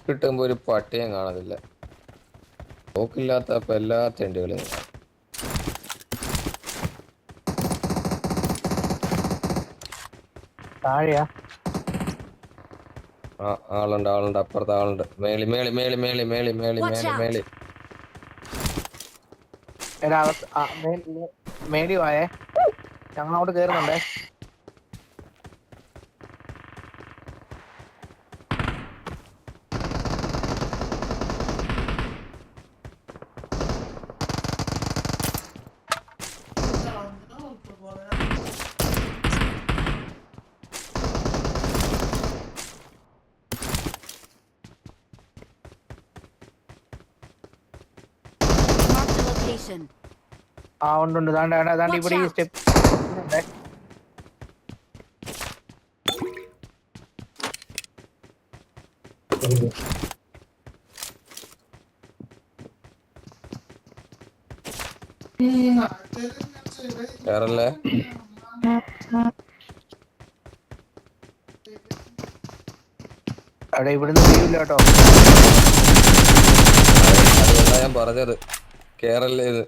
കിട്ടുമ്പോ ഒരു പട്ടിയും കാണത്തില്ല. തോക്കില്ലാത്തപ്പോ എല്ലാ തെണ്ടികളും കാണും. താഴെയാ ആളുണ്ട് അപ്പുറത്ത് ആളുണ്ട്. മേളി മേളി മേളി മേളി മേളി മേളി Watch മേളി out! മേളി. എടാ മേടി വായേ, ഞങ്ങൾ അങ്ങോട്ട് കേറുന്നുണ്ടേ. Marked a location. ആ ഉണ്ട് ദാണ്ട് Watch ഇവിടെ ഈ out! സ്റ്റെപ്പ് ഉണ്ടേ. കേറല്ലേ. അവിടെ ഇവിടുന്ന് വീഴില്ല കേട്ടോ. അതുകൊണ്ടാ ഞാൻ പറഞ്ഞത് കേറല്ലേ ഇത്.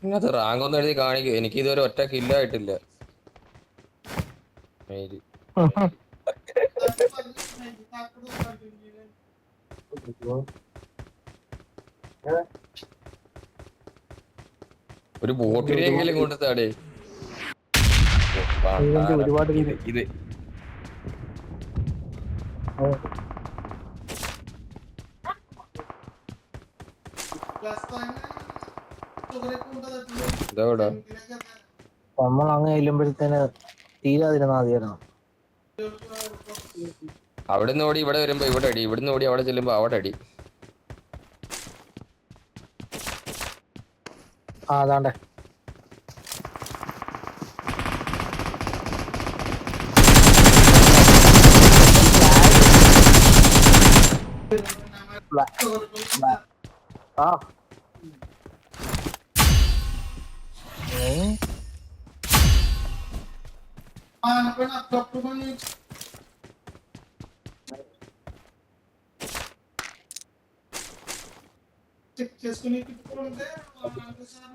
ഇതിനകത്ത് റാങ്ക് ഒന്നും എഴുതി കാണിക്കും. എനിക്ക് ഇതുവരെ ഒറ്റ കില്ലായിട്ടില്ല. ഒരു ബോട്ടിനെങ്കിലും കൊണ്ടുത്താടേ. ഒരുപാട് ഇത് ഇത് ഇതോടാ നമ്മൾ അങ്ങ് ചെല്ലുമ്പോഴത്തേന് തീരാതിരുന്നാ മതിയായിരുന്നു. അവിടുന്ന് ഓടി ഇവിടെ വരുമ്പോ ഇവിടെ അടി, ഇവിടുന്ന് ഓടി അവിടെ ചെല്ലുമ്പോ അവിടെ അടി. അതാണ്ടേ ആ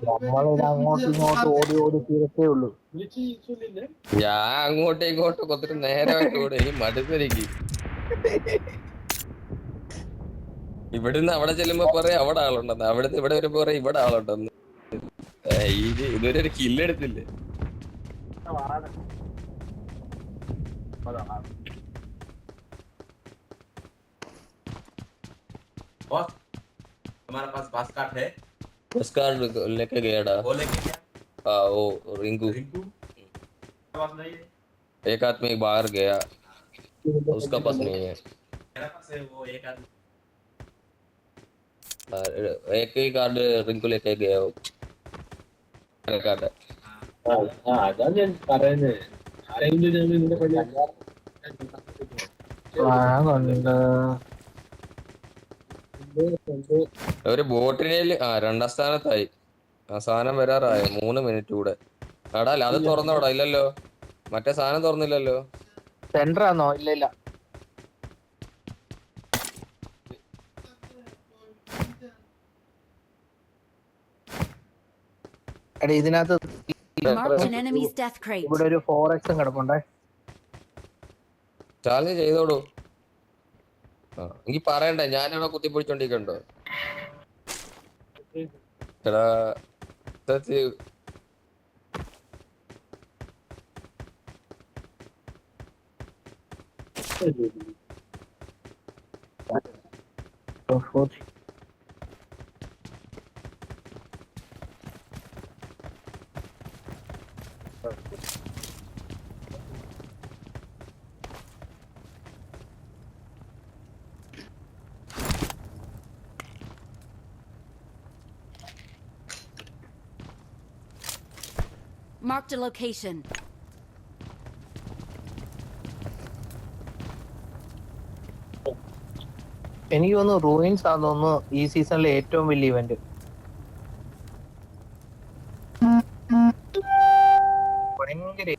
നമ്മളിത് അങ്ങോട്ടും ഇങ്ങോട്ടും ഓടി ഓടി തീരത്തേ ഉള്ളൂ. ഞാൻ അങ്ങോട്ടും ഇങ്ങോട്ടും കൊത്തിട്ട് നേരമായിട്ട് ഓടി. എനിക്ക് മടുത്തെനിക്ക്. ഇവിടുന്ന് അവിടെ ചെല്ലുമ്പോ പറയാം അവിടെ ആളുണ്ടെന്ന്, അവിടുന്ന് ഇവിടെ വരുമ്പോ പറയാം ഇവിടെ ആളുണ്ടെന്ന്. ഇതുവരെ ഒരു കില്ലെടുത്തില്ലേ. बॉस हमारे पास बास काट है। उसका लेके गया डा। वो लेके क्या? हाँ वो रिंकू रिंकू पास नहीं है। एक आदमी बाहर गया, उसका पास नहीं है। मेरा पास है वो एक आदमी। एक ही कार्ड रिंकू लेके गया वो कार्ड। अதான் ഞാൻ പറയുന്നത് ആരെങ്കിലും നിങ്ങളുടെ പള്ളി ഒരു ബോട്ടിനേല് രണ്ടാം സ്ഥാനത്തായി. ആ സാധനം വരാറായി. 3 മിനിറ്റ് കൂടെ. എടാ അത് തുറന്നോടാ. ഇല്ലല്ലോ, മറ്റേ സാധനം തുറന്നില്ലല്ലോ. സെന്റർ ആണോ? ഇല്ല ഇല്ല. എടാ ഇതിനകത്ത് Marked an enemy's death crate. ഇവിടെ ഒരു 4x കിടപ്പുണ്ടേ. ചാർജ് ചെയ്തോളൂ. എനിക്ക് പറയണ്ടേ, ഞാനാണോ കുത്തിപ്പൊടിച്ചോണ്ടിരിക്കണ്ടോ? എടാ Marked a location. എനിക്ക് തോന്നുന്നു റൂയിൻസ് ആണെന്ന് തോന്നുന്നു ഈ സീസണിലെ ഏറ്റവും വലിയ ഇവന്റ്. ഭയങ്കര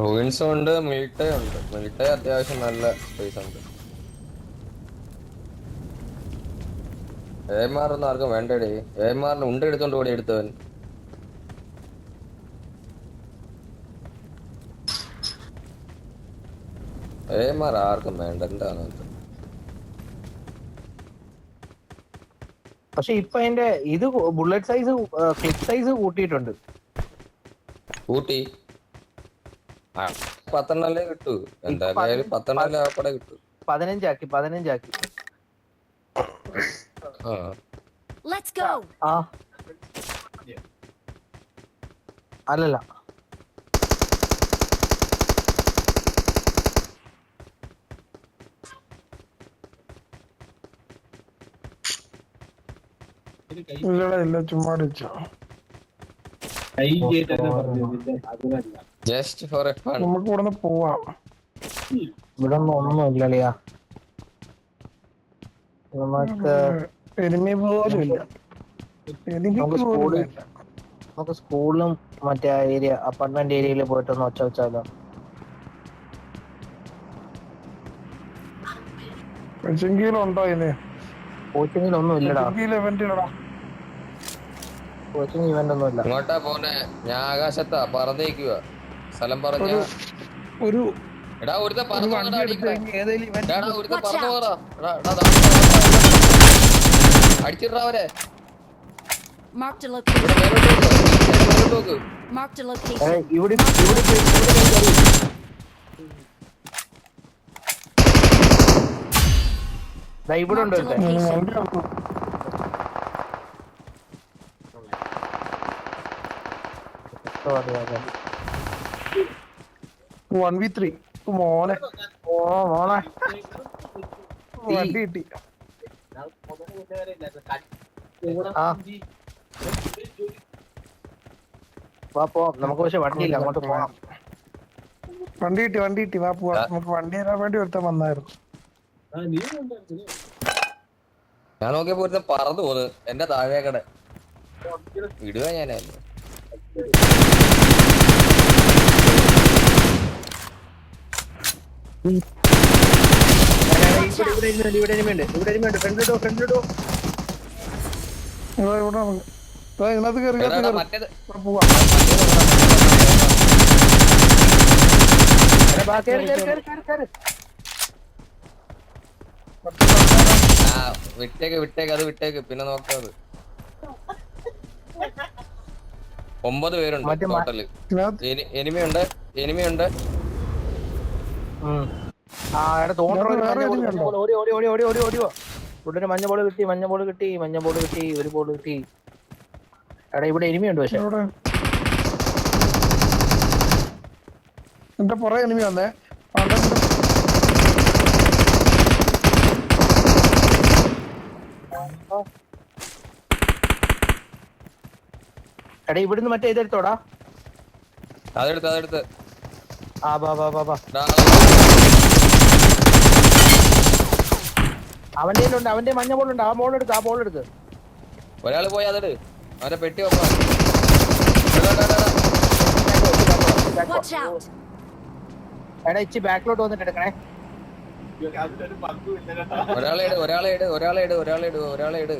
റൂയിൻസും ഉണ്ട്, മിൽട്ടേ ഉണ്ട്. മിൽട്ടേ അത്യാവശ്യം നല്ല സ്പേസ് ഉണ്ട്. ഏമാറൊന്നും ആർക്കും വേണ്ടേ? ഏമാറിന് ഉണ്ട് എടുത്തോണ്ട് കൂടി എടുത്തവൻ. ഏമാർ ആർക്കും വേണ്ട, എന്താണ്? പക്ഷെ ഇപ്പൊ അതിന്റെ ഇത് ബുള്ളറ്റ് സൈസ് ക്ലിപ്പ് സൈസ് കൂട്ടിയിട്ടുണ്ട്. കൂട്ടി 10 കിട്ടൂ. എന്തായാലും 10 ആപ്പടെ കിട്ടൂ. 15 ആക്കി. ആ Let's go. ആ അല്ലല്ല, ഇല്ല ചുമ്മാ അടിച്ചോ. Just for A fun. നമുക്ക് ഇവിടെ നിന്ന് പോവാം. ഇവിടെ ഒന്നും ഇല്ലളിയാ. നമുക്ക് എനിമി പോലും ഇല്ല. നമുക്ക് സ്കൂളിലും മറ്റേ ഏരിയ അപ്പാർട്ട്മെന്റ് ഏരിയയിൽ പോയിട്ടൊന്ന് ഒച്ച വെച്ചാലോ? ഉണ്ടോ ഇതിന്? കോച്ചിങ്ങിലൊന്നും ഇല്ലടാ. കോച്ചിങ് ഇവന്റ് ഒന്നും ഇല്ല. ഇങ്ങോട്ടാ പോന്നെ? ഞാൻ ആകാശത്താ പറന്നേക്കുക. സ്ഥലം പറഞ്ഞ ഒരു എടാ ഒരുത്ത പറന്നു പോറാ. അടിച്ചിട്ടാ അവരെ. Marked a location. നോക്ക്. Marked a location. ഇവിടെ ഉണ്ട്. Marked a location. 1v3 മോനെ. ഓ മോളെ വണ്ടി കിട്ടി. പോ നമുക്ക്. പക്ഷെ വണ്ടിയില്ല, അങ്ങോട്ട് പോകാം. വണ്ടി കിട്ടി. വാ പോവാ. നമുക്ക് വണ്ടി തരാൻ വേണ്ടി ഒരുത്തൻ വന്നായിരുന്നു. ഞാൻ നോക്കിയപ്പോ ഒരുത്തൻ പറന്നു പോന്ന് എന്റെ താഴേക്കടെ. ഇടുക ഞാനായിരുന്നു. ഇതിനകത്ത് കയറി മറ്റേത് പോവാ. വിട്ടേക്ക് അത് വിട്ടേക്ക്. പിന്നെ നോക്കാത് 9 പേരുണ്ട് ടോട്ടല്. എനിമിയുണ്ട്. ഇവിടെ മഞ്ഞ ബോൾ കിട്ടി. ഒരു ബോൾ കിട്ടി. എടാ ഇവിടെ എനിമിയുണ്ട്. പക്ഷെ എന്റെ പുറകെ എനിമി വന്നേ. എടാ ഇവിടുന്ന് മറ്റേ ഇതെടുത്തോടാ. അതെടുത്ത് അവന്റെ മഞ്ഞ ബോളുണ്ട്. ആ ബോൾ എടുക്ക്. ഒരാള് പോയി അതെടു. അവരെ പെട്ടി വെക്കാം. Watch out. എടാ ഇച്ചി ബാക്കിലോട്ട് വന്നിട്ട് എടുക്കണേ. ഒരാളെ ഇട്.